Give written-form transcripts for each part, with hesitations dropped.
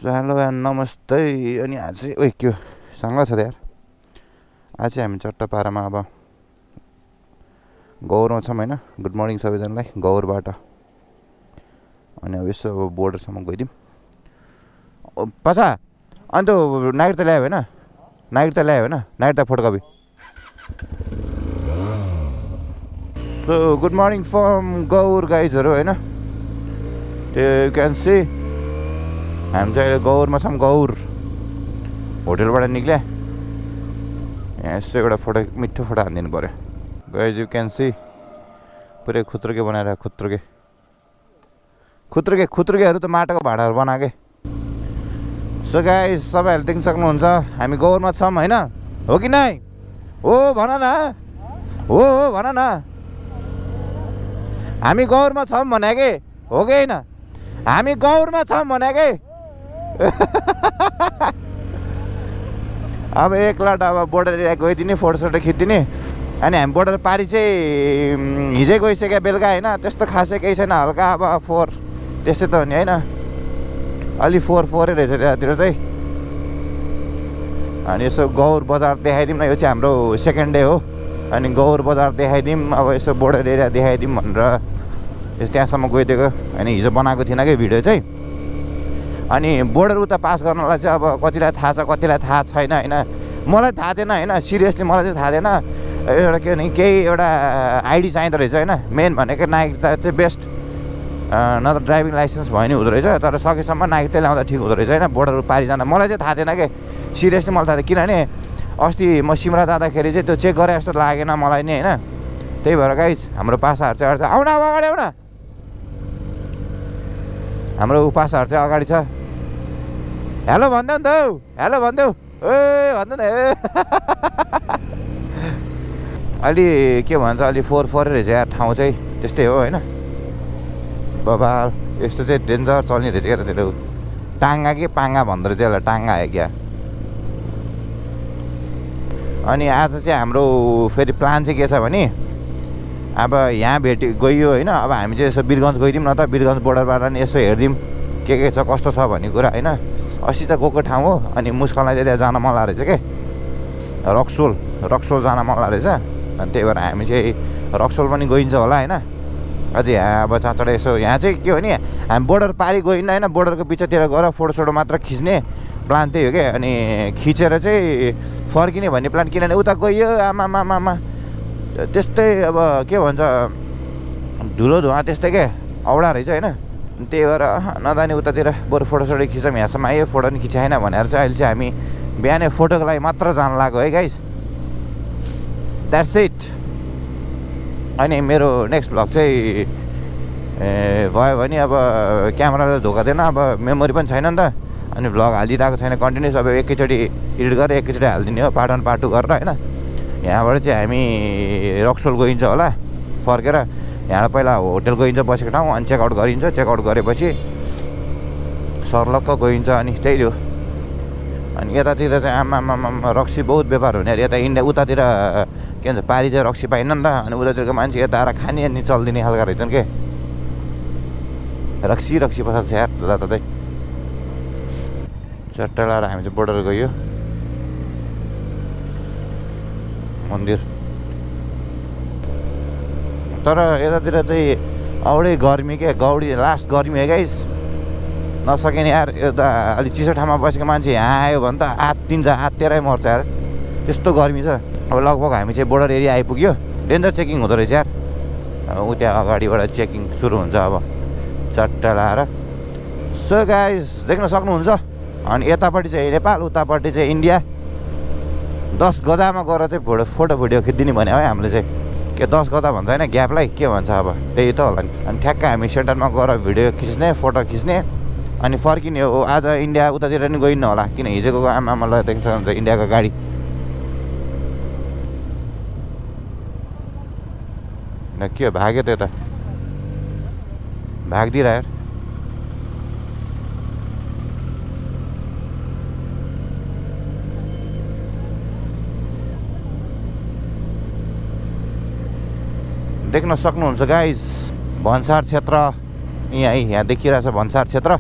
Hello and नमस्ते। अनि आज चाहिँ ओइ के सँग छ यार। आज चाहिँ हामी चट्टापारामा अब गौरमा छौँ होइन। गुड मर्निङ सबैजनालाई गौरबाट। अनि अब यसो अब बोर्डरसम्म गइदिउँ पछा। अनि त्यो नाइट त ल्यायो होइन, नाइट त ल्यायो होइन, नाइट त photocopy. So good morning from Gaur गाइजहरू होइन। त्यो यु क्यान सी हामी चाहिँ अहिले गौरमा छौँ। गौर होटेलबाट निक्ल्या। यहाँ यसो एउटा फोटो, मिठो फोटो हानिदिनु पऱ्यो। गाइज यु क्यान सी पुरै खुत्रुके बनाएर खुत्रुकेहरू त माटोको भाँडाहरू बनाएकै। सो गाइज तपाईँहरूले देख्न सक्नुहुन्छ हामी गौरमा छौँ होइन। हो कि नै? हो भन न, हो भन न। हामी गौरमा छौँ भने कि हो कि होइन? हामी गौरमा छौँ भने कि अब एक लट अब बोर्डर एरिया गइदिने, फोटोसोटो खिचिदिने। अनि हामी बोर्डर पारी चाहिँ हिजै गइसक्यो बेलुका होइन। त्यस्तो खासै केही छैन, हल्का अब 4 त्यस्तै त हो नि होइन। अलि 4 रहेछ त्यतातिर चाहिँ। अनि यसो गौर बजार देखाइदिउँ न। यो चाहिँ हाम्रो सेकेन्ड डे हो। अनि गौर बजार देखाइदिउँ, अब यसो बोर्डर एरिया देखाइदिउँ भनेर त्यहाँसम्म गइदिएको। अनि हिजो बनाएको थिएन कि भिडियो चाहिँ। अनि बोर्डर उता पास गर्नलाई चाहिँ अब कतिलाई थाहा छ कतिलाई थाहा छैन होइन। मलाई थाहा थिएन होइन, सिरियसली मलाई चाहिँ थाहा थिएन। एउटा के भने केही एउटा आइडी चाहिँदो रहेछ होइन। मेन भनेको नागरिकता चाहिँ बेस्ट, न त ड्राइभिङ लाइसेन्स भयो नि हुँदो रहेछ। तर सकेसम्म नागरिकता ल्याउँदा ठिक हुँदो रहेछ होइन बोर्डर पारि जाँदा। मलाई चाहिँ थाहा थिएन कि, सिरियसली मलाई थाहा थिएन। किनभने अस्ति म सिमरा जाँदाखेरि चाहिँ त्यो चेक गरे जस्तो लागेन मलाई नि होइन। त्यही भएर गाइज हाम्रो पासाहरू चाहिँ आउन अब अगाडि आउन। हाम्रो पासाहरू चाहिँ अगाडि छ। हेलो भन्देऊ नि त, हेलो भन्देऊ, ए भन्देऊ न। ए अलि के भन्छ, अलि 4 रहेछ यार ठाउँ चाहिँ। त्यस्तै हो होइन। बबाल यस्तो चाहिँ डेन्जर चल्ने रहेछ क्या त। त्यो टाङ्गा कि पाङ्गा भन्दो रहेछ त्यसलाई, टाङ्गा आयो क्या। अनि आज चाहिँ हाम्रो फेरि प्लान चाहिँ के छ भने, अब यहाँ गइयो होइन। अब हामी चाहिँ यसो वीरगन्ज गइदिउँ न त। वीरगन्ज बोर्डरबाट नि यसो हेरिदिउँ के छ कस्तो छ भन्ने कुरा होइन। अस्ति त गएको ठाउँ हो। अनि मुस्कानलाई चाहिँ त्यहाँ जान मन लागेको रहेछ के, रक्सोल जान मन लागेको रहेछ। अनि त्यही भएर हामी चाहिँ रक्सोल पनि गइन्छ होला होइन। अझै यहाँ अब चाँचडा यसो यहाँ चाहिँ के हो नि, हामी बोर्डर पारि गइन्न होइन। बोर्डरको बिचतिर गएर फोटोसोटो मात्र खिच्ने प्लान त्यही हो क्या। अनि खिचेर चाहिँ फर्किने भन्ने प्लान। किनभने उता गइयो आमा त्यस्तै अब के भन्छ, धुलो धुवा त्यस्तै के औडा रहेछ होइन। त्यही भएर नजाने उतातिर, बरु फोटोसोटो खिचौँ। यहाँसम्म आयो फोटो नि खिचाएन भनेर चाहिँ अहिले चाहिँ हामी बिहानै फोटोको लागि मात्र जान लाग्यो है गाइस। That's it. अनि मेरो नेक्स्ट भ्लग चाहिँ भयो भने अब क्यामेराले धोका दिएन, अब मेमोरी पनि छैन नि त। अनि भ्लग हालिरहेको छैन कन्टिन्युस। अब एकैचोटि एडिट गरेर एकैचोटि हालिदिने हो, पार्ट 1 पार्ट 2 गरेर होइन। यहाँबाट चाहिँ हामी रक्सोल गइन्छ होला फर्केर। यहाँ पहिला होटेल गइन्छ बसेको ठाउँ। अनि चेकआउट गरिन्छ। चेकआउट गरेपछि सर्लक्क गइन्छ। अनि त्यही हो। अनि यतातिर चाहिँ आमामा रक्सी बहुत व्यापार हुने अरे। यता इन्डिया उतातिर के भन्छ पारी चाहिँ रक्सी पाइन्न नि त। अनि उतातिरको मान्छे यता आएर खाने अनि चल्दिने खालका रहेछन् के। रक्सी पसाल्छ यार जताततै। चट्टा लाएर हामी चाहिँ बोर्डर गयो मन्दिर। तर यतातिर चाहिँ औडै गर्मी के, गौडी लास्ट गर्मी है गाइस। नसकिने यार। यता अलिक चिसो ठाउँमा बसेको मान्छे यहाँ आयो भने त आत्तिन्छ, आत्तिएरै मर्छ यार, त्यस्तो गर्मी छ। अब लगभग हामी चाहिँ बोर्डर एरिया आइपुग्यो। डेन्जर चेकिङ हुँदो रहेछ यार। ऊ त्यहाँ अगाडिबाट चेकिङ सुरु हुन्छ अब चट्टा लाएर। सो गाइस देख्न सक्नुहुन्छ। अनि यतापट्टि चाहिँ नेपाल, उतापट्टि चाहिँ इन्डिया। 10 गजामा गएर चाहिँ फोटो भिडियो खिचिदिने भने है हामीले चाहिँ। के 10 गजा भन्छ होइन ग्यापलाई, के भन्छ अब त्यही त होला नि। अनि ठ्याक्क हामी सेन्टरमा गएर भिडियो खिच्ने, फोटो खिच्ने अनि फर्किने हो। आज इन्डिया उतातिर नि गइन्न होला, किन हिजोको आमालाई देख्छ हुन्छ इन्डियाको गाडी। के हो भाग्यो त्यो त, भाग्दिएर यार। देख्न सक्नुहुन्छ गाइस भन्सार क्षेत्र यहाँ देखिरहेछ भन्सार क्षेत्र।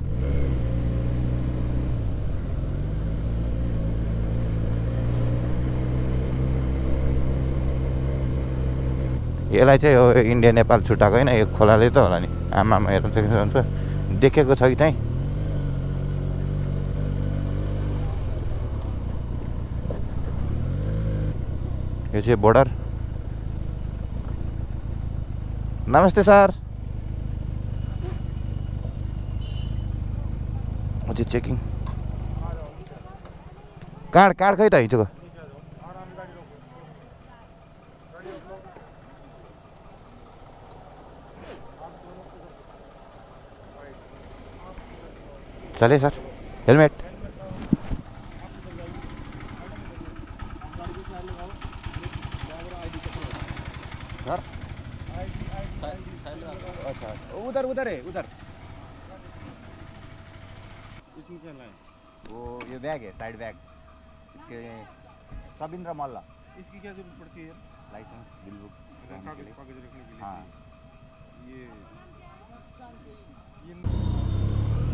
यसलाई चाहिँ हो इन्डिया नेपाल छुट्टाएको होइन, यो खोलाले त होला नि। आमामा हेर्नु देख्नुहुन्छ, देखेको छ कि त्यहीँ। यो चाहिँ बोर्डर। नमस्ते सर। त्यो चेकिङ कार्ड खै त हिजोको? चले सर। Helmet sir. उधर उधर है, उधर। इसमें क्या लाए? वो ये बैग है, साइड बैग इसके। सबिन्द्र मल्ल। इसकी क्या जरूरत पड़ती है? लाइसेंस, बिल बुक कागज रखने के लिए। हाँ। ये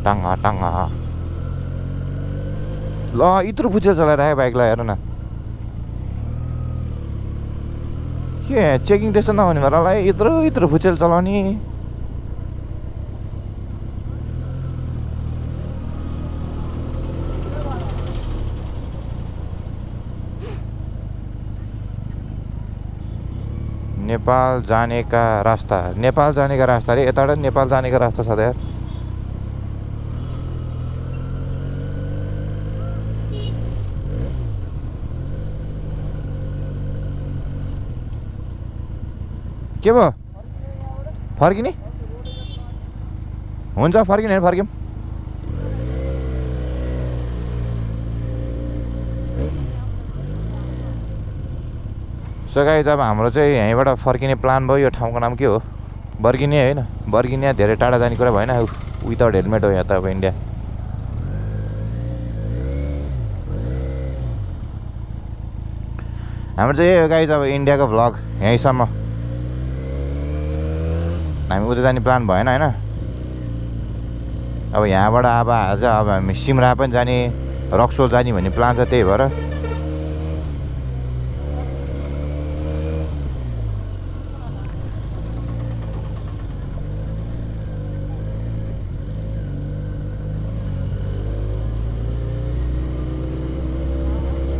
टाङ्गा टाङ्गा ल यत्रो फुचेल चलाएर आयो बाइकलाई, हेर न। के चेकिङ टेस्ट नहुने भएर होला है, यत्रो फुचेल चलाउने। नेपाल जाने का रास्ता अरे यताबाट नेपाल जाने का रास्ता छ त यार। के भयो? फर्किने हुन्छ, फर्किने फर्क्यौँ। सो गाइस अब हाम्रो चाहिँ यहीँबाट फर्किने प्लान भयो। यो ठाउँको नाम के हो? बर्गिनिया होइन, बर्गिनिया धेरै टाढा जाने कुरा भएन। विदाउट हेलमेट हो यहाँ त अब इन्डिया। हाम्रो चाहिँ यही हो गाइस, अब इन्डियाको भ्लग यहीँसम्म। हामी उता जाने प्लान भएन होइन। अब यहाँबाट अब आज अब हामी सिमरा पनि जाने, रक्सोल जाने भन्ने प्लान छ, त्यही भएर